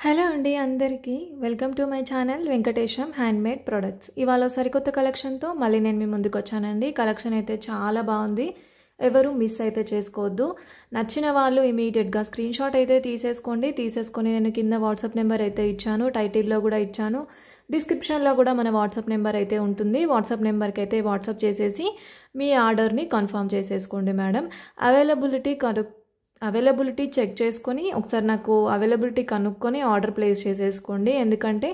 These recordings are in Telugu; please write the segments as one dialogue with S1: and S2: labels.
S1: హలో అండి అందరికీ welcome to my channel Venkatesham handmade products. ఇవాళ సరికొత్త కలెక్షన్తో మళ్ళీ నేను మీ ముందుకు వచ్చానండి. కలెక్షన్ అయితే చాలా బాగుంది, ఎవరు మిస్ అయితే చేసుకోవద్దు. నచ్చిన వాళ్ళు ఇమీడియట్గా స్క్రీన్ షాట్ అయితే తీసేసుకొని నేను కింద వాట్సాప్ నెంబర్ అయితే ఇచ్చాను, టైటిల్లో కూడా ఇచ్చాను, డిస్క్రిప్షన్లో కూడా మన వాట్సాప్ నెంబర్ అయితే ఉంటుంది. వాట్సాప్ నెంబర్కి అయితే వాట్సాప్ చేసేసి మీ ఆర్డర్ని కన్ఫర్మ్ చేసేసుకోండి మేడం. అవైలబిలిటీ చెక్ చేసుకొని ఒకసారి నాకు అవైలబిలిటీ కనుక్కొని ఆర్డర్ ప్లేస్ చేసేసుకోండి. ఎందుకంటే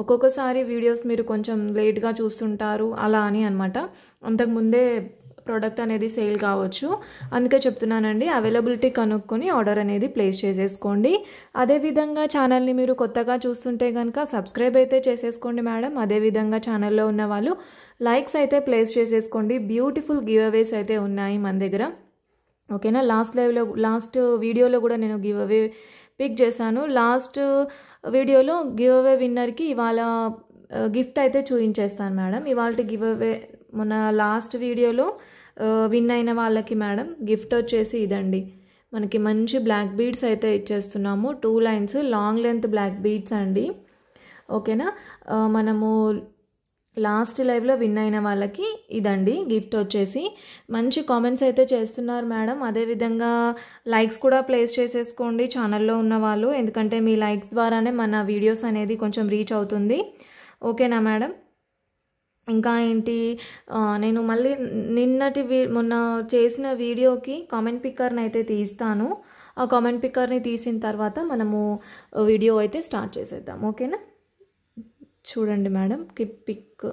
S1: ఒక్కొక్కసారి వీడియోస్ మీరు కొంచెం లేట్గా చూస్తుంటారు అలా అని అనమాట. అంతకుముందే ప్రోడక్ట్ అనేది సేల్ కావచ్చు, అందుకే చెప్తున్నానండి. అవైలబిలిటీ కనుక్కొని ఆర్డర్ అనేది ప్లేస్ చేసేసుకోండి. అదేవిధంగా ఛానల్ని మీరు కొత్తగా చూస్తుంటే కనుక సబ్స్క్రైబ్ అయితే చేసేసుకోండి మేడం. అదేవిధంగా ఛానల్లో ఉన్న వాళ్ళు లైక్స్ అయితే ప్లేస్ చేసేసుకోండి. బ్యూటిఫుల్ గివ్ అవేస్ అయితే ఉన్నాయి మన దగ్గర, ఓకేనా. లాస్ట్ వీడియోలో కూడా నేను గివ్ అవే పిక్ చేశాను. లాస్ట్ వీడియోలో గివ్ అవే విన్నర్కి ఇవాళ గిఫ్ట్ అయితే చూపించేస్తాను మేడం. ఇవాళ గివ్ అవే మొన్న లాస్ట్ వీడియోలో విన్ అయిన వాళ్ళకి మేడం గిఫ్ట్ వచ్చేసి ఇదండి, మనకి మంచి బ్లాక్ బీడ్స్ అయితే ఇచ్చేస్తున్నాము. 2 lines long length black beads అండి, ఓకేనా. మనము లాస్ట్ లైవ్లో విన్ అయిన వాళ్ళకి ఇదండి గిఫ్ట్ వచ్చేసి. మంచి కామెంట్స్ అయితే చేస్తున్నారు మేడం. అదేవిధంగా లైక్స్ కూడా ప్లేస్ చేసేసుకోండి ఛానల్లో ఉన్న వాళ్ళు, ఎందుకంటే మీ లైక్స్ ద్వారానే మన వీడియోస్ అనేది కొంచెం రీచ్ అవుతుంది, ఓకేనా మేడం. ఇంకా ఏంటి, నేను మళ్ళీ మొన్న చేసిన వీడియోకి కామెంట్ పిక్కర్ని అయితే తీస్తాను. ఆ కామెంట్ పిక్కర్ని తీసిన తర్వాత మనము వీడియో అయితే స్టార్ట్ చేసేద్దాం, ఓకేనా. చూడండి మేడం, పిక్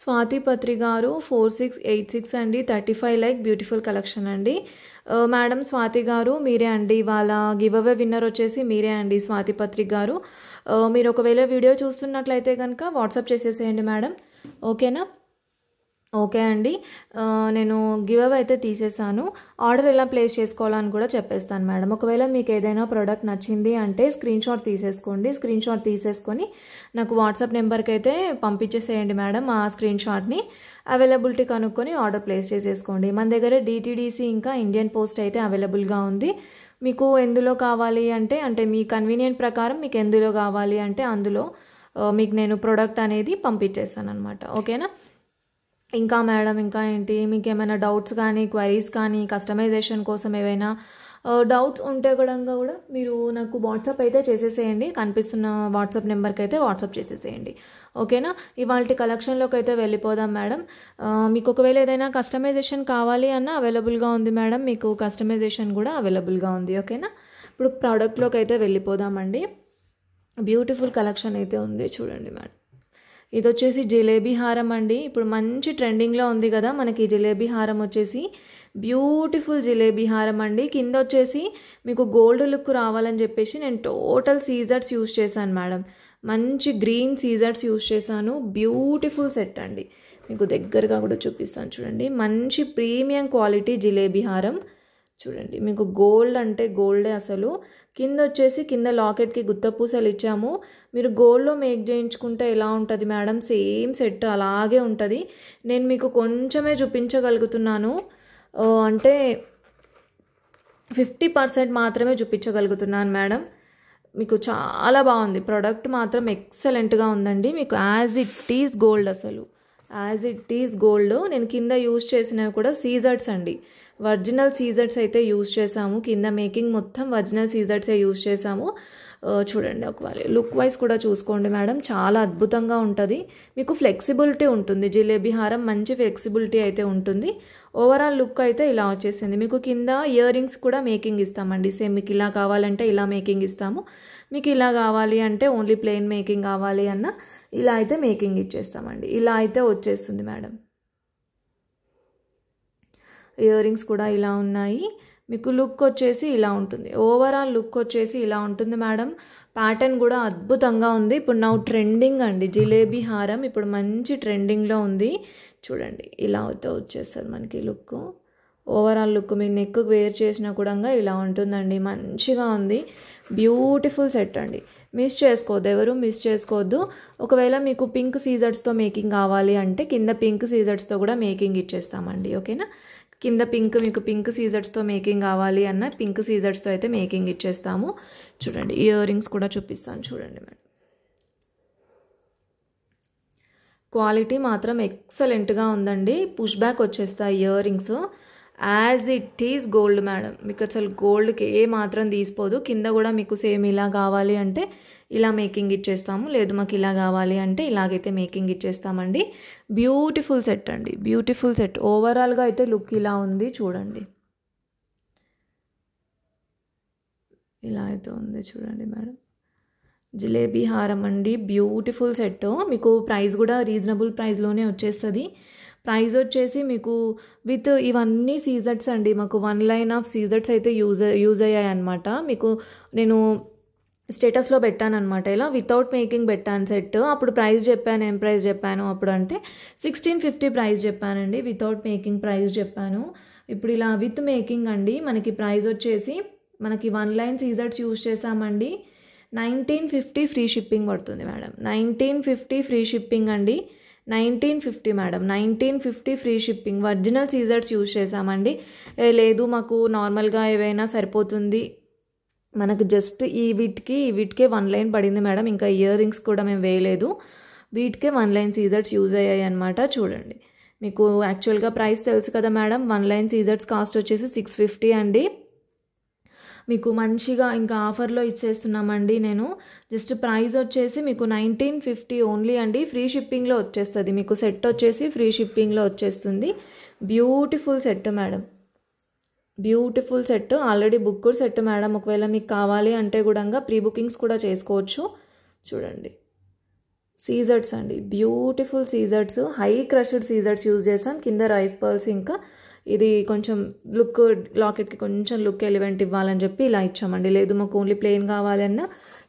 S1: స్వాతి పత్రి గారు 4686 అండి, 35 లైక్ బ్యూటిఫుల్ కలెక్షన్ అండి. మేడం స్వాతి గారు మీరే అండి, వాళ్ళ గివ్ అవే విన్నర్ వచ్చేసి మీరే అండి స్వాతి పత్రి గారు. మీరు ఒకవేళ వీడియో చూస్తున్నట్లయితే కనుక వాట్సాప్ చేసేసేయండి మేడం, ఓకేనా. ఓకే అండి, నేను గివ్ అవే అయితే తీసేసాను. ఆర్డర్ ఎలా ప్లేస్ చేసుకోవాలని కూడా చెప్పేస్తాను మేడం. ఒకవేళ మీకు ఏదైనా ప్రోడక్ట్ నచ్చింది అంటే స్క్రీన్ షాట్ తీసేసుకోండి. స్క్రీన్ షాట్ తీసేసుకొని నాకు వాట్సాప్ నెంబర్కి అయితే పంపించేసేయండి మేడం. ఆ స్క్రీన్ షాట్ని అవైలబిలిటీ కనుక్కొని ఆర్డర్ ప్లేస్ చేసేసుకోండి. మన దగ్గర DTDC ఇంకా ఇండియన్ పోస్ట్ అయితే అవైలబుల్గా ఉంది. మీకు ఎందులో కావాలి అంటే మీ కన్వీనియంట్ ప్రకారం మీకు ఎందులో కావాలి అంటే అందులో మీకు నేను ప్రోడక్ట్ అనేది పంపించేస్తాను అనమాట, ఓకేనా. ఇంకా మేడం ఇంకా ఏంటి, మీకు ఏమైనా డౌట్స్ కానీ క్వైరీస్ కానీ కస్టమైజేషన్ కోసం ఏవైనా డౌట్స్ ఉంటే కూడా మీరు నాకు వాట్సాప్ అయితే చేసేసేయండి. కనిపిస్తున్న వాట్సాప్ నెంబర్కి అయితే వాట్సాప్ చేసేసేయండి, ఓకేనా. ఇవాళ కలెక్షన్లోకి అయితే వెళ్ళిపోదాం మేడం. మీకు ఒకవేళ ఏదైనా కస్టమైజేషన్ కావాలి అన్న అవైలబుల్గా ఉంది మేడం, మీకు కస్టమైజేషన్ కూడా అవైలబుల్గా ఉంది, ఓకేనా. ఇప్పుడు ప్రోడక్ట్లోకి అయితే వెళ్ళిపోదామండి. బ్యూటిఫుల్ కలెక్షన్ అయితే ఉంది, చూడండి మేడం. ఇది వచ్చేసి జిలేబీ హారం అండి, ఇప్పుడు మంచి ట్రెండింగ్లో ఉంది కదా మనకి జిలేబీ హారం వచ్చేసి. బ్యూటిఫుల్ జిలేబీ హారం అండి. కింద వచ్చేసి మీకు గోల్డ్ లుక్ రావాలని చెప్పేసి నేను టోటల్ సీజర్స్ యూజ్ చేశాను మేడం. మంచి గ్రీన్ సీజర్స్ యూజ్ చేశాను. బ్యూటిఫుల్ సెట్ అండి, మీకు దగ్గరగా కూడా చూపిస్తాను చూడండి. మంచి ప్రీమియం క్వాలిటీ జిలేబీ హారం చూడండి. మీకు గోల్డ్ అంటే గోల్డే అసలు. కింద వచ్చేసి కింద లాకెట్కి గుత్త పూసలు ఇచ్చాము. మీరు గోల్డ్లో మేక్ చేయించుకుంటే ఎలా ఉంటుంది మేడం, సేమ్ సెట్ అలాగే ఉంటుంది. నేను మీకు కొంచెమే చూపించగలుగుతున్నాను, అంటే 50% మాత్రమే చూపించగలుగుతున్నాను మేడం. మీకు చాలా బాగుంది ప్రోడక్ట్, మాత్రం ఎక్సలెంట్గా ఉందండి. మీకు యాజ్ ఇట్ ఈజ్ గోల్డ్, అసలు యాజ్ ఇట్ ఈజ్ గోల్డ్. నేను కింద యూజ్ చేసినవి కూడా సీజర్స్ అండి, ఒరిజినల్ సీజర్స్ అయితే యూజ్ చేసాము. కింద మేకింగ్ మొత్తం ఒరిజినల్ సీజర్సే యూజ్ చేసాము. చూడండి ఒకవేళ లుక్ వైజ్ కూడా చూసుకోండి మేడం, చాలా అద్భుతంగా ఉంటుంది. మీకు ఫ్లెక్సిబిలిటీ ఉంటుంది, జిలేబీ హారం మంచి ఫ్లెక్సిబిలిటీ అయితే ఉంటుంది. ఓవరాల్ లుక్ అయితే ఇలా వచ్చేసింది. మీకు కింద ఇయర్ రింగ్స్ కూడా మేకింగ్ ఇస్తామండి. సేమ్ మీకు ఇలా కావాలంటే ఇలా మేకింగ్ ఇస్తాము, మీకు ఇలా కావాలి అంటే ఓన్లీ ప్లెయిన్ మేకింగ్ కావాలి అన్న ఇలా అయితే మేకింగ్ ఇచ్చేస్తామండి. ఇలా అయితే వచ్చేస్తుంది మేడం. ఇయర్ రింగ్స్ కూడా ఇలా ఉన్నాయి. మీకు లుక్ వచ్చేసి ఇలా ఉంటుంది, ఓవరాల్ లుక్ వచ్చేసి ఇలా ఉంటుంది మేడం. ప్యాటర్న్ కూడా అద్భుతంగా ఉంది. ఇప్పుడు నా ట్రెండింగ్ అండి జిలేబీ హారం, ఇప్పుడు మంచి ట్రెండింగ్లో ఉంది. చూడండి ఇలా అయితే వచ్చేస్తుంది మనకి లుక్. ఓవరాల్ లుక్ మీ నెక్ వేర్ చేసినా కూడా ఇలా ఉంటుందండి, మంచిగా ఉంది. బ్యూటిఫుల్ సెట్ అండి, మిస్ చేసుకోవద్దు, ఎవరు మిస్ చేసుకోవద్దు. ఒకవేళ మీకు పింక్ సీజర్స్తో మేకింగ్ కావాలి అంటే కింద పింక్ సీజర్స్తో కూడా మేకింగ్ ఇచ్చేస్తామండి, ఓకేనా. కింద పింక్, మీకు పింక్ సీజర్స్తో మేకింగ్ కావాలి అన్న పింక్ సీజర్స్తో అయితే మేకింగ్ ఇచ్చేస్తాము. చూడండి ఇయర్ రింగ్స్ కూడా చూపిస్తాను చూడండి మేడం. క్వాలిటీ మాత్రం ఎక్సలెంట్గా ఉందండి. పుష్ బ్యాక్ వచ్చేస్తాయి ear rings. As it is gold madam, మీకు అసలు గోల్డ్కి ఏ మాత్రం తీసిపోదు. కింద కూడా మీకు సేమ్ ఇలా కావాలి అంటే ఇలా మేకింగ్ ఇచ్చేస్తాము, లేదు మాకు ఇలా కావాలి అంటే ఇలాగైతే మేకింగ్ ఇచ్చేస్తామండి. బ్యూటిఫుల్ సెట్ అండి, బ్యూటిఫుల్ సెట్. ఓవరాల్గా అయితే లుక్ ఇలా ఉంది చూడండి, ఇలా అయితే ఉంది చూడండి మేడం. జిలేబీ హారం అండి, బ్యూటిఫుల్ సెట్. మీకు ప్రైస్ కూడా రీజనబుల్ ప్రైస్లోనే వచ్చేస్తుంది. ప్రైస్ వచ్చేసి మీకు విత్ ఇవన్నీ సీజర్స్ అండి, మాకు 1 లైన్ ఆఫ్ సీజర్స్ అయితే యూజ్ అయ్యాయి అనమాట. మీకు నేను స్టేటస్లో పెట్టాను అనమాట, ఇలా వితౌట్ మేకింగ్ పెట్టాను సెట్. అప్పుడు ప్రైస్ చెప్పాను, ఏం ప్రైస్ చెప్పాను అప్పుడు అంటే 1650 ప్రైస్ చెప్పానండి. వితౌట్ మేకింగ్ ప్రైస్ చెప్పాను. ఇప్పుడు ఇలా విత్ మేకింగ్ అండి, మనకి ప్రైస్ వచ్చేసి మనకి 1 లైన్ సీజర్స్ యూజ్ చేసామండి. 1950 ఫ్రీ షిప్పింగ్ పడుతుంది మేడం. 1950 ఫ్రీ షిప్పింగ్ అండి. 1950 మేడం, 1950 ఫ్రీ షిప్పింగ్. ఒరిజినల్ సీజర్స్ యూజ్ చేసామండి. లేదు మాకు నార్మల్గా ఏవైనా సరిపోతుంది, మనకు జస్ట్ ఈ వీటికే 1 లైన్ పడింది మేడం. ఇంకా ఇయర్ రింగ్స్ కూడా మేము వేయలేదు, వీటికే 1 లైన్ సీజర్స్ యూజ్ అయ్యాయి అనమాట. చూడండి మీకు యాక్చువల్గా ప్రైస్ తెలుసు కదా మేడం, 1 లైన్ సీజర్స్ కాస్ట్ వచ్చేసి 650 అండి. మీకు మంచిగా ఇంకా ఆఫర్లో ఇచ్చేస్తున్నామండి. నేను జస్ట్ ప్రైస్ వచ్చేసి మీకు 1950 ఓన్లీ అండి. ఫ్రీ షిప్పింగ్లో వచ్చేస్తుంది, మీకు సెట్ వచ్చేసి ఫ్రీ షిప్పింగ్లో వచ్చేస్తుంది. Beautiful set madam, beautiful set. Already booked set madam. ఒకవేళ మీకు కావాలి అంటే కూడా ప్రీ బుకింగ్స్ కూడా చేసుకోవచ్చు. చూడండి సీజర్స్ అండి, బ్యూటిఫుల్ సీజర్స్, హై క్రష్డ్ సీజర్స్ యూజ్ చేసాం. కింద రైస్ పర్ల్స్, ఇంకా ఇది కొంచెం లుక్ లాకెట్కి కొంచెం లుక్ ఎలివెంట్ ఇవ్వాలని చెప్పి ఇలా ఇచ్చామండి. లేదు మాకు ఓన్లీ ప్లెయిన్ కావాలన్నా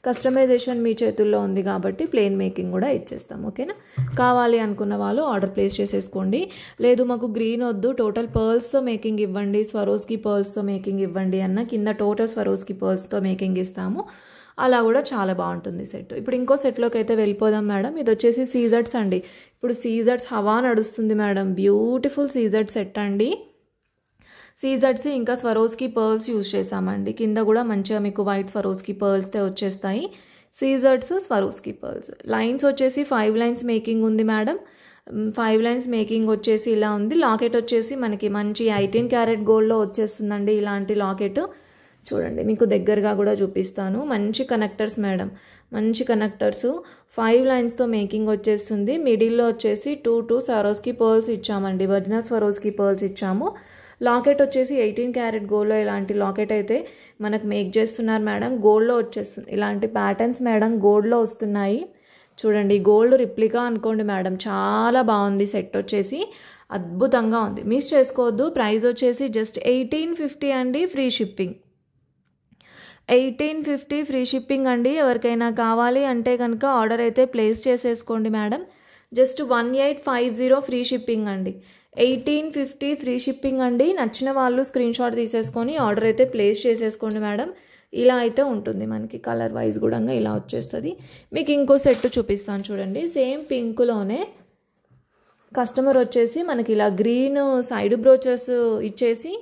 S1: కస్టమైజేషన్ మీ చేతుల్లో ఉంది కాబట్టి ప్లెయిన్ మేకింగ్ కూడా ఇచ్చేస్తాం. ఓకేనా, కావాలి అనుకున్న వాళ్ళు ఆర్డర్ ప్లేస్ చేసేసుకోండి. లేదు మాకు గ్రీన్ వద్దు, టోటల్ పర్ల్స్తో మేకింగ్ ఇవ్వండి, స్వరోస్కి పర్ల్స్తో మేకింగ్ ఇవ్వండి అన్న కింద టోటల్ స్వరోస్కి పర్ల్స్తో మేకింగ్ ఇస్తాము. అలా కూడా చాలా బాగుంటుంది సెట్. ఇప్పుడు ఇంకో సెట్లోకి అయితే వెళ్ళిపోదాం మేడం. ఇది వచ్చేసి సీజర్స్ అండి. ఇప్పుడు సీజర్స్ హవా నడుస్తుంది మేడం. బ్యూటిఫుల్ సీజర్స్ సెట్ అండి. సీజర్స్ ఇంకా స్వరోస్కి పర్ల్స్ యూజ్ చేసామండి. కింద కూడా మంచిగా మీకు వైట్ స్వరోస్కి పర్ల్స్తో వచ్చేస్తాయి. Scissors Swarovski pearls. లైన్స్ వచ్చేసి 5 లైన్స్ మేకింగ్ ఉంది మేడం. 5 లైన్స్ మేకింగ్ వచ్చేసి ఇలా ఉంది. లాకెట్ వచ్చేసి మనకి మంచి 18 క్యారెట్ గోల్డ్లో వచ్చేస్తుందండి ఇలాంటి లాకెట్. చూడండి మీకు దగ్గరగా కూడా చూపిస్తాను. మంచి కనెక్టర్స్ మేడం, మంచి కనెక్టర్స్. 5 లైన్స్తో మేకింగ్ వచ్చేస్తుంది. మిడిల్లో వచ్చేసి 2 స్వరోస్కి పర్ల్స్ ఇచ్చామండి, ఒరిజినల్ స్వరోస్కి పర్ల్స్ ఇచ్చాము. లాకెట్ వచ్చేసి 18 క్యారెట్ గోల్డ్లో ఇలాంటి లాకెట్ అయితే మనకు మేక్ చేస్తున్నారు మేడం. గోల్డ్లో వచ్చేస్తుంది ఇలాంటి ప్యాటర్న్స్ మేడం, గోల్డ్లో వస్తున్నాయి. చూడండి గోల్డ్ రిప్లికా అనుకోండి మేడం, చాలా బాగుంది సెట్ వచ్చేసి, అద్భుతంగా ఉంది. మిస్ చేసుకోవద్దు. ప్రైస్ వచ్చేసి జస్ట్ 1850 అండి, ఫ్రీ షిప్పింగ్. 1850 ఫ్రీ షిప్పింగ్ అండి. ఎవరికైనా కావాలి అంటే కనుక ఆర్డర్ అయితే ప్లేస్ చేసేసుకోండి మేడం. జస్ట్ 1850 ఫ్రీ షిప్పింగ్ అండి. 1850 ఫ్రీ షిప్పింగ్ అండి. నచ్చిన వాళ్ళు స్క్రీన్ షాట్ తీసేసుకొని ఆర్డర్ అయితే ప్లేస్ చేసేసుకోండి మేడం. ఇలా అయితే ఉంటుంది మనకి, కలర్ వైజ్ కూడా ఇలా వచ్చేస్తుంది. మీకు ఇంకో సెట్ చూపిస్తాను చూడండి. సేమ్ పింక్లోనే కస్టమర్ వచ్చేసి మనకి ఇలా గ్రీన్ సైడ్ బ్రోచెస్ ఇచ్చేసి,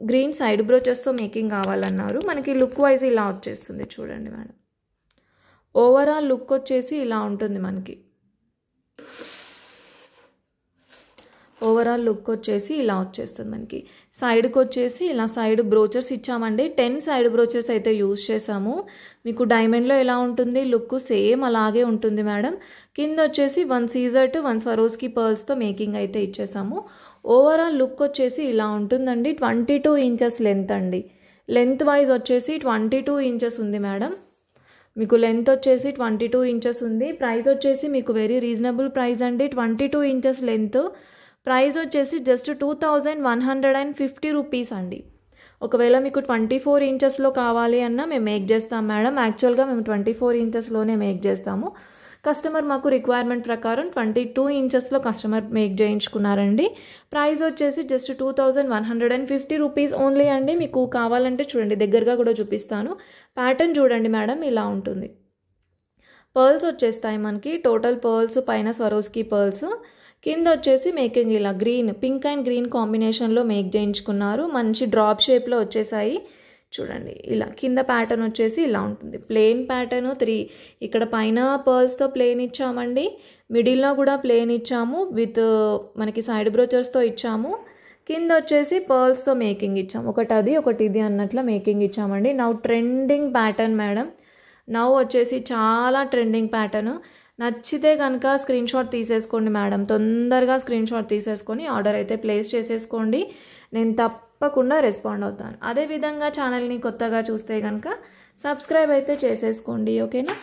S1: గ్రీన్ సైడ్ బ్రోచెస్తో మేకింగ్ కావాలన్నారు. మనకి లుక్ వైజ్ ఇలా వచ్చేస్తుంది చూడండి మేడం. ఓవరాల్ లుక్ వచ్చేసి ఇలా ఉంటుంది మనకి. ఓవరాల్ లుక్ వచ్చేసి ఇలా వచ్చేస్తుంది మనకి. సైడ్కి వచ్చేసి ఇలా సైడ్ బ్రోచర్స్ ఇచ్చామండి. 10 సైడ్ బ్రోచర్స్ అయితే యూజ్ చేసాము. మీకు డైమండ్లో ఎలా ఉంటుంది లుక్, సేమ్ అలాగే ఉంటుంది మేడం. కింద వచ్చేసి 1 సీజర్ట్ 1 స్వరోస్కి పర్ల్స్తో మేకింగ్ అయితే ఇచ్చేసాము. ఓవరాల్ లుక్ వచ్చేసి ఇలా ఉంటుందండి. 22 ఇంచెస్ లెంత్ అండి. లెంత్ వైజ్ వచ్చేసి 22 ఇంచెస్ ఉంది మేడం. మీకు లెంత్ వచ్చేసి 22 ఇంచెస్ ఉంది. ప్రైస్ వచ్చేసి మీకు వెరీ రీజనబుల్ ప్రైస్ అండి. 22 ఇంచెస్ లెంత్, ప్రైస్ వచ్చేసి జస్ట్ 2150 రూపీస్ అండి. ఒకవేళ మీకు 24 ఇంచెస్లో కావాలి అన్నా మేము మేక్ చేస్తాం మేడం. యాక్చువల్గా మేము 24 ఇంచెస్లోనే మేక్ చేస్తాము. కస్టమర్ మాకు రిక్వైర్మెంట్ ప్రకారం 22 ఇంచెస్లో కస్టమర్ మేక్ చేయించుకున్నారండి. ప్రైస్ వచ్చేసి జస్ట్ 2150 రూపీస్ ఓన్లీ అండి. మీకు కావాలంటే చూడండి, దగ్గరగా కూడా చూపిస్తాను. ప్యాటర్న్ చూడండి మేడం, ఇలా ఉంటుంది. పర్ల్స్ వచ్చేస్తాయి మనకి. టోటల్ పర్ల్స్ పైన స్వరోస్కి పర్ల్స్, కింద వచ్చేసి మేకింగ్ ఇలా గ్రీన్, పింక్ అండ్ గ్రీన్ కాంబినేషన్లో మేక్ చేయించుకున్నారు. మంచి డ్రాప్ షేప్లో వచ్చేసాయి. చూడండి ఇలా కింద ప్యాటర్న్ వచ్చేసి ఇలా ఉంటుంది. ప్లెయిన్ ప్యాటర్న్ 3 ఇక్కడ పైన పర్ల్స్తో ప్లెయిన్ ఇచ్చామండి, మిడిల్లో కూడా ప్లెయిన్ ఇచ్చాము, విత్ మనకి సైడ్ బ్రోచర్స్తో ఇచ్చాము. కింద వచ్చేసి పర్ల్స్తో మేకింగ్ ఇచ్చాము. ఒకటి అది ఒకటి ఇది అన్నట్లు మేకింగ్ ఇచ్చామండి. Now trending pattern madam, now వచ్చేసి చాలా ట్రెండింగ్ ప్యాటర్న్. నచ్చితే కనుక స్క్రీన్ షాట్ తీసేసుకోండి మేడం, తొందరగా స్క్రీన్ షాట్ తీసేసుకొని ఆర్డర్ అయితే ప్లేస్ చేసేసుకోండి. నేను తప్పకుండా రెస్పాండ్ అవుతాను. అదేవిధంగా ఛానల్ని కొత్తగా చూస్తే కనుక సబ్స్క్రైబ్ అయితే చేసేసుకోండి. ఓకేనా?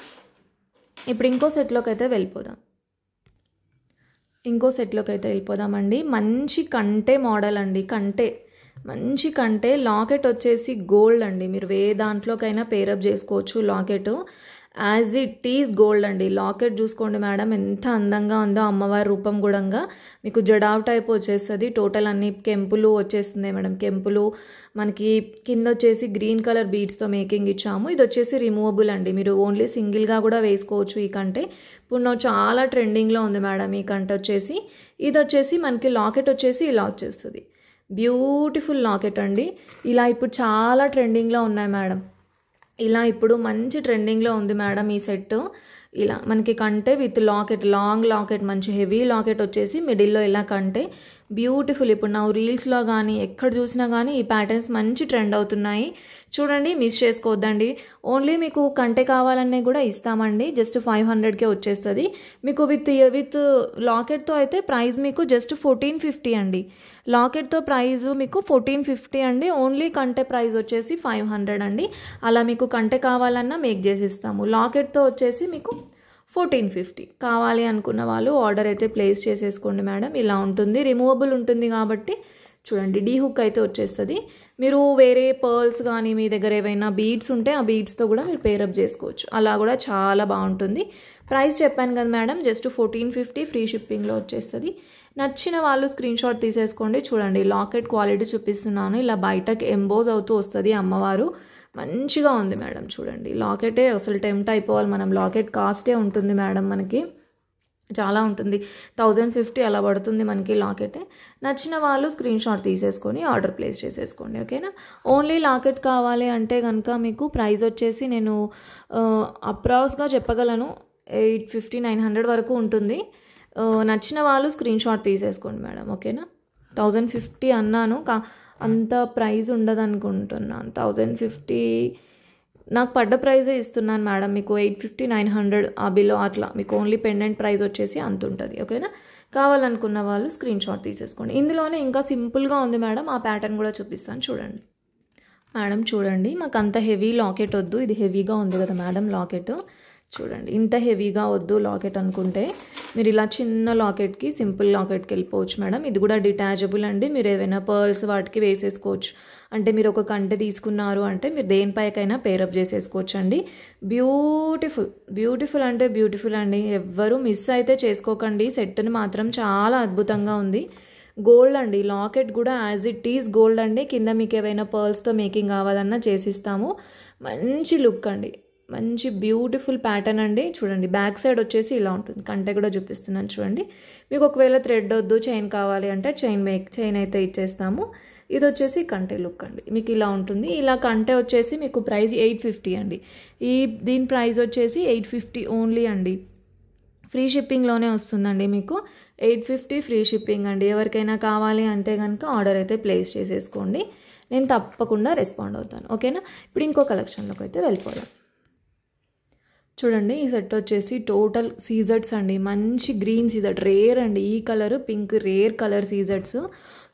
S1: ఇప్పుడు ఇంకో సెట్లోకి అయితే వెళ్ళిపోదామండి. మంచి కంటే మోడల్ అండి, మంచి కంటే లాకెట్ వచ్చేసి గోల్డ్ అండి. మీరు ఏ దాంట్లోకైనా పేరప్ చేసుకోవచ్చు. Locket as it is gold అండి. లాకెట్ చూసుకోండి మేడం ఎంత అందంగా ఉందో, అమ్మవారి రూపం కూడా మీకు జడావ్ టైప్ వచ్చేస్తుంది. టోటల్ అన్ని కెంపులు వచ్చేస్తుంది మేడం. కెంపులు మనకి కింద వచ్చేసి గ్రీన్ కలర్ బీడ్స్తో మేకింగ్ ఇచ్చాము. ఇది వచ్చేసి రిమూవబుల్ అండి, మీరు ఓన్లీ సింగిల్గా కూడా వేసుకోవచ్చు. ఈ కంటే ఇప్పుడు చాలా ట్రెండింగ్లో ఉంది మేడం ఈ కంటే వచ్చేసి. ఇది వచ్చేసి మనకి లాకెట్ వచ్చేసి ఇలా వచ్చేస్తుంది. బ్యూటిఫుల్ లాకెట్ అండి. ఇలా ఇప్పుడు చాలా ట్రెండింగ్లో ఉన్నాయి మేడం. ఇలా ఇప్పుడు మంచి ట్రెండింగ్లో ఉంది మేడం ఈ సెట్. ఇలా మనకి కంటే విత్ లాకెట్, లాంగ్ లాకెట్, మంచి హెవీ లాకెట్ వచ్చేసి మిడిల్లో ఇలా కంటే బ్యూటిఫుల్. ఇప్పుడు నా రీల్స్లో కానీ ఎక్కడ చూసినా కానీ ఈ ప్యాటర్న్స్ మంచి ట్రెండ్ అవుతున్నాయి. చూడండి, మిస్ చేసుకోవద్దండి. ఓన్లీ మీకు కంటే కావాలనే కూడా ఇస్తామండి. జస్ట్ 500కే వచ్చేస్తుంది మీకు. విత్ లాకెట్తో అయితే ప్రైస్ మీకు జస్ట్ 1450 అండి. లాకెట్తో ప్రైస్ మీకు 1450 అండి. ఓన్లీ కంటే ప్రైస్ వచ్చేసి 500 అండి. అలా మీకు కంటే కావాలన్నా మేక్ చేసి ఇస్తాము. లాకెట్తో వచ్చేసి మీకు 1450. కావాలి అనుకున్న వాళ్ళు ఆర్డర్ అయితే ప్లేస్ చేసేసుకోండి మేడం. ఇలా ఉంటుంది, రిమూవబుల్ ఉంటుంది కాబట్టి చూడండి. డీ హుక్ అయితే వచ్చేస్తుంది. మీరు వేరే పర్ల్స్ కానీ మీ దగ్గర ఏవైనా బీడ్స్ ఉంటే ఆ బీడ్స్తో కూడా మీరు పేరప్ చేసుకోవచ్చు. అలా కూడా చాలా బాగుంటుంది. ప్రైస్ చెప్పాను కదా మేడం, జస్ట్ 1450 ఫ్రీ షిప్పింగ్లో వచ్చేస్తుంది. నచ్చిన వాళ్ళు స్క్రీన్ షాట్ తీసేసుకోండి. చూడండి లాకెట్ క్వాలిటీ చూపిస్తున్నాను. ఇలా బయటకి ఎంబోజ్ అవుతూ వస్తుంది అమ్మవారు. మంచిగా ఉంది మేడం. చూడండి లాకెటే అసలు టెంప్ట్ అయిపోవాలి మనం. లాకెట్ కాస్టే ఉంటుంది మేడం, మనకి చాలా ఉంటుంది. 1050 అలా పడుతుంది మనకి లాకెటే. నచ్చిన వాళ్ళు స్క్రీన్ షాట్ తీసేసుకొని ఆర్డర్ ప్లేస్ చేసేసుకోండి. ఓకేనా? ఓన్లీ లాకెట్ కావాలి అంటే కనుక మీకు ప్రైస్ వచ్చేసి నేను అప్రాక్స్గా చెప్పగలను 850-900 వరకు ఉంటుంది. నచ్చిన వాళ్ళు స్క్రీన్ షాట్ తీసేసుకోండి మేడం. ఓకేనా? 1050 అన్నాను, అంత ప్రైస్ ఉండదు అనుకుంటున్నాను. 1050 నాకు పడ్డ ప్రైజే ఇస్తున్నాను మేడం మీకు. 850-900 ఆ బిలో అట్లా మీకు ఓన్లీ పెండెంట్ ప్రైస్ వచ్చేసి అంత ఉంటుంది. ఓకేనా? కావాలనుకున్న వాళ్ళు స్క్రీన్ షాట్ తీసేసుకోండి. ఇందులోనే ఇంకా సింపుల్గా ఉంది మేడం, ఆ ప్యాటర్న్ కూడా చూపిస్తాను చూడండి. మేడం చూడండి, మాకు అంత హెవీ లాకెట్ వద్దు. ఇది హెవీగా ఉంది కదా మేడం లాకెట్. చూడండి, ఇంత హెవీగా వద్దు లాకెట్ అనుకుంటే మీరు ఇలా చిన్న లాకెట్కి, సింపుల్ లాకెట్కి వెళ్ళిపోవచ్చు మేడం. ఇది కూడా డిటాచబుల్ అండి. మీరు ఏదైనా పర్ల్స్ వాటికి వేసేసుకోవచ్చు. అంటే మీరు ఒక కంటె తీసుకున్నారు అంటే మీరు దేనిపైకైనా పేరప్ చేసేసుకోవచ్చు అండి. బ్యూటిఫుల్ అంటే బ్యూటిఫుల్ అండి. ఎవ్వరూ మిస్ అయితే చేసుకోకండి. సెట్ని మాత్రం చాలా అద్భుతంగా ఉంది. గోల్డ్ అండి, లాకెట్ కూడా యాజ్ ఇట్ ఈజ్ గోల్డ్ అండి. కింద మీకు ఏవైనా పర్ల్స్తో మేకింగ్ కావాలన్నా చేసిస్తాము. మంచి లుక్ అండి, మంచి బ్యూటిఫుల్ ప్యాటర్న్ అండి. చూడండి బ్యాక్ సైడ్ వచ్చేసి ఇలా ఉంటుంది. కంటే కూడా చూపిస్తున్నాను చూడండి. మీకు ఒకవేళ థ్రెడ్ వద్దు, చైన్ కావాలి అంటే చైన్ అయితే ఇచ్చేస్తాము. ఇది వచ్చేసి కంటే లుక్ అండి, మీకు ఇలా ఉంటుంది. ఇలా కంటే వచ్చేసి మీకు ప్రైస్ 850 అండి. దీని ప్రైస్ వచ్చేసి 850 ఓన్లీ అండి. ఫ్రీ షిప్పింగ్లోనే వస్తుందండి మీకు. 850 ఫ్రీ షిప్పింగ్ అండి. ఎవరికైనా కావాలి అంటే కనుక ఆర్డర్ అయితే ప్లేస్ చేసేసుకోండి. నేను తప్పకుండా రెస్పాండ్ అవుతాను. ఓకేనా? ఇప్పుడు ఇంకో కలెక్షన్లోకి అయితే వెళ్ళిపోదాం. చూడండి, ఈ సెట్ వచ్చేసి టోటల్ సీజర్స్ అండి. మంచి గ్రీన్ సీజర్, రేర్ అండి. ఈ కలర్ పింక్, రేర్ కలర్ సీజర్స్.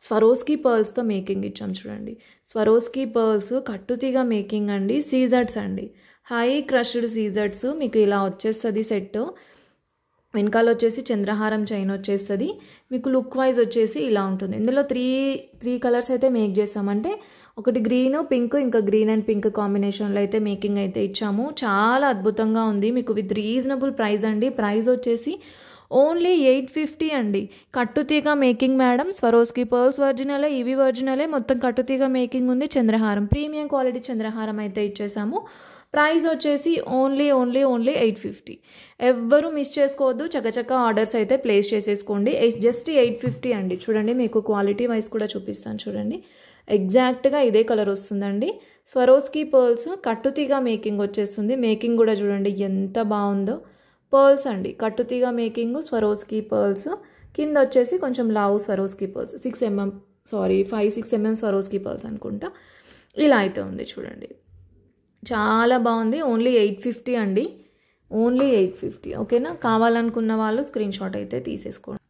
S1: స్వరోస్కీ పర్ల్స్తో మేకింగ్ ఇచ్చాం చూడండి. స్వరోస్కీ పర్ల్స్ కట్టుతీగా మేకింగ్ అండి. సీజర్స్ అండి, హై క్రష్డ్ సీజర్స్. మీకు ఇలా వచ్చేస్తుంది సెట్. వెనకాల వచ్చేసి చంద్రహారం చైన్ వచ్చేస్తుంది. మీకు లుక్ వైజ్ వచ్చేసి ఇలా ఉంటుంది. ఇందులో త్రీ కలర్స్ అయితే మేక్ చేసామంటే ఒకటి గ్రీన్, పింక్, ఇంకా గ్రీన్ అండ్ పింక్ కాంబినేషన్లో అయితే మేకింగ్ అయితే ఇచ్చాము. చాలా అద్భుతంగా ఉంది మీకు. విత్ రీజనబుల్ ప్రైస్ అండి. ప్రైస్ వచ్చేసి ఓన్లీ 850 అండి. కట్టుతీగ మేకింగ్ మేడం. స్వరోస్కీ పర్ల్స్ ఒరిజినలే, ఇవి ఒరిజినలే. మొత్తం కట్టుతీగ మేకింగ్ ఉంది. చంద్రహారం ప్రీమియం క్వాలిటీ చంద్రహారం అయితే ఇచ్చేసాము. ప్రైస్ వచ్చేసి ఓన్లీ 850. ఎవ్వరూ మిస్ చేసుకోవద్దు, చకచక ఆర్డర్స్ అయితే ప్లేస్ చేసేసుకోండి. జస్ట్ 850 అండి. చూడండి, మీకు క్వాలిటీ వైజ్ కూడా చూపిస్తాను చూడండి. ఎగ్జాక్ట్గా ఇదే కలర్ వస్తుందండి. స్వరోస్కి పర్ల్స్ కట్టుతీగ మేకింగ్ వచ్చేస్తుంది. మేకింగ్ కూడా చూడండి ఎంత బాగుందో. పర్ల్స్ అండి, కట్టుతీగ మేకింగ్, స్వరోస్కి పర్ల్స్. కింద వచ్చేసి కొంచెం లావు Swarovski pearls, 5-6 mm Swarovski pearls అనుకుంటా. ఇలా అయితే ఉంది చూడండి, చాలా బాగుంది. ఓన్లీ 850 అండి, ఓన్లీ 850. ఓకేనా? కావాలనుకున్న వాళ్ళు స్క్రీన్ షాట్ అయితే తీసేసుకోండి.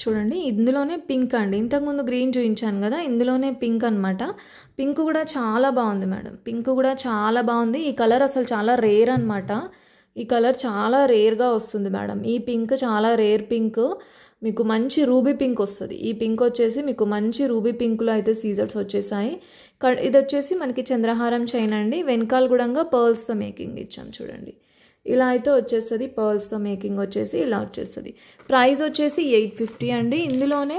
S1: చూడండి, ఇందులోనే పింక్ అండి. ఇంతకుముందు గ్రీన్ చూపించాను కదా, ఇందులోనే పింక్ అనమాట. పింక్ కూడా చాలా బాగుంది మేడం, పింక్ కూడా చాలా బాగుంది. ఈ కలర్ అసలు చాలా రేర్ అనమాట. ఈ కలర్ చాలా రేర్గా వస్తుంది మేడం. ఈ పింక్ చాలా రేర్ పింక్, మీకు మంచి రూబీ పింక్ వస్తుంది. ఈ పింక్ వచ్చేసి మీకు మంచి రూబీ పింక్లో అయితే సీజర్స్ వచ్చేసాయి. ఇది వచ్చేసి మనకి చంద్రహారం చైన్ అండి. వెనకాల కూడా పర్ల్స్తో మేకింగ్ ఇచ్చాం చూడండి. ఇలా అయితే వచ్చేస్తుంది, పర్ల్స్తో మేకింగ్ వచ్చేసి ఇలా వచ్చేస్తుంది. ప్రైస్ వచ్చేసి 850 అండి. ఇందులోనే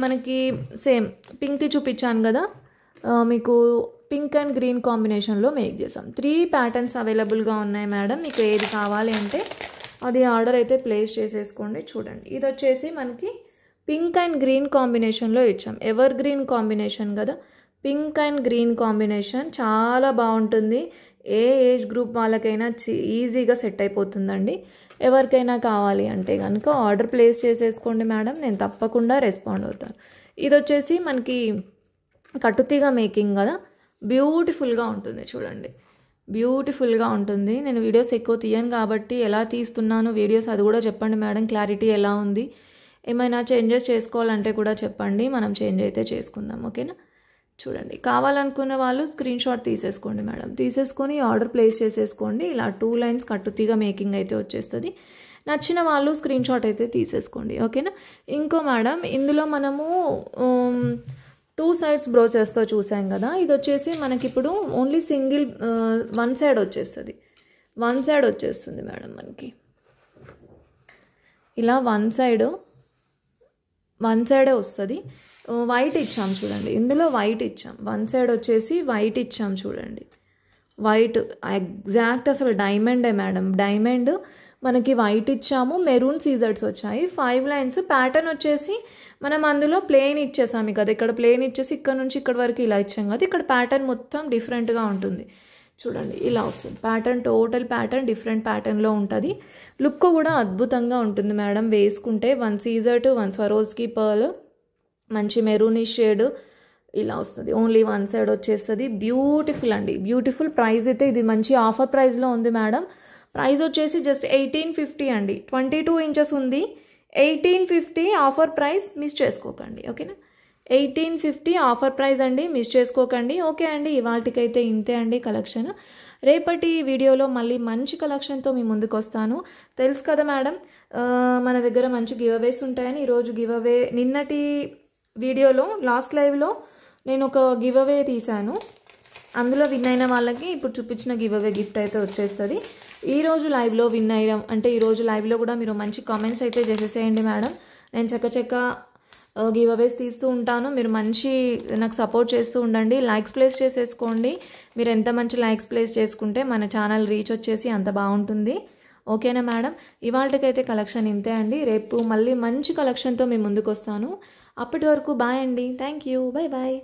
S1: మనకి సేమ్ పింక్ చూపించాను కదా, మీకు పింక్ అండ్ గ్రీన్ కాంబినేషన్లో మేక్ చేసాం. 3 ప్యాటర్న్స్ అవైలబుల్గా ఉన్నాయి మేడం. మీకు ఏది కావాలి అంటే అది ఆర్డర్ అయితే ప్లేస్ చేసేసుకోండి. చూడండి, ఇది వచ్చేసి మనకి పింక్ అండ్ గ్రీన్ కాంబినేషన్లో ఇచ్చాం. ఎవర్ గ్రీన్ కాంబినేషన్ కదా, పింక్ అండ్ గ్రీన్ కాంబినేషన్ చాలా బాగుంటుంది. ఏ ఏజ్ గ్రూప్ వాళ్ళకైనా ఈజీగా సెట్ అయిపోతుందండి. ఎవరికైనా కావాలి అంటే కనుక ఆర్డర్ ప్లేస్ చేసేసుకోండి మేడం, నేను తప్పకుండా రెస్పాండ్ అవుతాను. ఇది వచ్చేసి మనకి కట్టుతీగ మేకింగ్ కదా, బ్యూటిఫుల్గా ఉంటుంది చూడండి, బ్యూటిఫుల్గా ఉంటుంది. నేను వీడియోస్ ఎక్కువ తీయను కాబట్టి ఎలా తీస్తున్నాను వీడియోస్ అది కూడా చెప్పండి మేడం, క్లారిటీ ఎలా ఉంది, ఏమైనా చేంజెస్ చేసుకోవాలంటే కూడా చెప్పండి, మనం చేంజ్ అయితే చేసుకుందాం. ఓకేనా? చూడండి, కావాలనుకున్న వాళ్ళు స్క్రీన్ షాట్ తీసేసుకోండి మేడం, తీసేసుకొని ఆర్డర్ ప్లేస్ చేసేసుకోండి. ఇలా 2 లైన్స్ కట్టుతీగ మేకింగ్ అయితే వచ్చేస్తుంది. నచ్చిన వాళ్ళు స్క్రీన్ షాట్ అయితే తీసేసుకోండి. ఓకేనా? ఇంకో మేడం, ఇందులో మనము 2 sides బ్రోచెస్తో చూసాం కదా, ఇది వచ్చేసి మనకి ఇప్పుడు ఓన్లీ సింగిల్ 1 side వచ్చేస్తుంది. 1 side వచ్చేస్తుంది మేడం మనకి. ఇలా 1 side వస్తుంది. వైట్ ఇచ్చాం చూడండి, ఇందులో వైట్ ఇచ్చాం. 1 side వచ్చేసి వైట్ ఇచ్చాం చూడండి. వైట్ ఎగ్జాక్ట్ అసలు డైమండే మేడం, డైమండ్. మనకి వైట్ ఇచ్చాము, మెరూన్ సీజర్స్ వచ్చాయి. 5 lines ప్యాటర్న్ వచ్చేసి మనం అందులో ప్లేన్ ఇచ్చేసాము కదా, ఇక్కడ ప్లేన్ ఇచ్చేసి ఇక్కడ నుంచి ఇక్కడ వరకు ఇలా ఇచ్చాం కదా, ఇక్కడ ప్యాటర్న్ మొత్తం డిఫరెంట్గా ఉంటుంది చూడండి. ఇలా వస్తుంది ప్యాటర్న్, టోటల్ ప్యాటర్న్ డిఫరెంట్ ప్యాటర్న్లో ఉంటుంది. లుక్ కూడా అద్భుతంగా ఉంటుంది మేడం వేసుకుంటే. 1 సీజర్ టు 1 స్వరోస్కి పర్ల్, మంచి మెరూనిష్ షేడ్ ఇలా వస్తుంది. ఓన్లీ 1 side వచ్చేస్తుంది. బ్యూటిఫుల్ అండి, బ్యూటిఫుల్. ప్రైస్ అయితే ఇది మంచి ఆఫర్ ప్రైస్లో ఉంది మేడం. ప్రైస్ వచ్చేసి జస్ట్ 1850 అండి. 22 inches ఉంది, 1850 ఆఫర్ ప్రైస్, మిస్ చేసుకోకండి. ఓకేనా? 1850 ఆఫర్ ప్రైస్ అండి, మిస్ చేసుకోకండి. ఓకే అండి, ఇవాళకైతే ఇంతే అండి కలెక్షన్. రేపటి వీడియోలో మళ్ళీ మంచి కలెక్షన్తో మీ ముందుకు వస్తాను. తెలుసు కదా మేడం, మన దగ్గర మంచి గివ్ అవేస్ ఉంటాయని. ఈరోజు గివ్ అవే, నిన్నటి వీడియోలో లాస్ట్ లైవ్లో నేను ఒక గివ్ అవే తీశాను. అందులో విన్ అయిన వాళ్ళకి ఇప్పుడు చూపించిన గివ్ అవే గిఫ్ట్ అయితే వచ్చేస్తుంది. ఈరోజు లైవ్లో విన్ అయ్యాం అంటే ఈరోజు లైవ్లో కూడా మీరు మంచి కామెంట్స్ అయితే చేసేసేయండి మేడం. నేను చక్కచక్క గివ్ అవేస్ తీస్తూ ఉంటాను. మీరు మంచి నాకు సపోర్ట్ చేస్తూ ఉండండి. లైక్స్ ప్లేస్ చేసేసుకోండి. మీరు ఎంత మంచి లైక్స్ ప్లేస్ చేసుకుంటే మన ఛానల్ రీచ్ వచ్చేసి అంత బాగుంటుంది. ఓకేనా మేడం? ఇవాళకైతే కలెక్షన్ ఇంతే అండి. రేపు మళ్ళీ మంచి కలెక్షన్తో మీ ముందుకు వస్తాను. అప్పటి వరకు బాయ్ అండి. Thank you. Bye bye.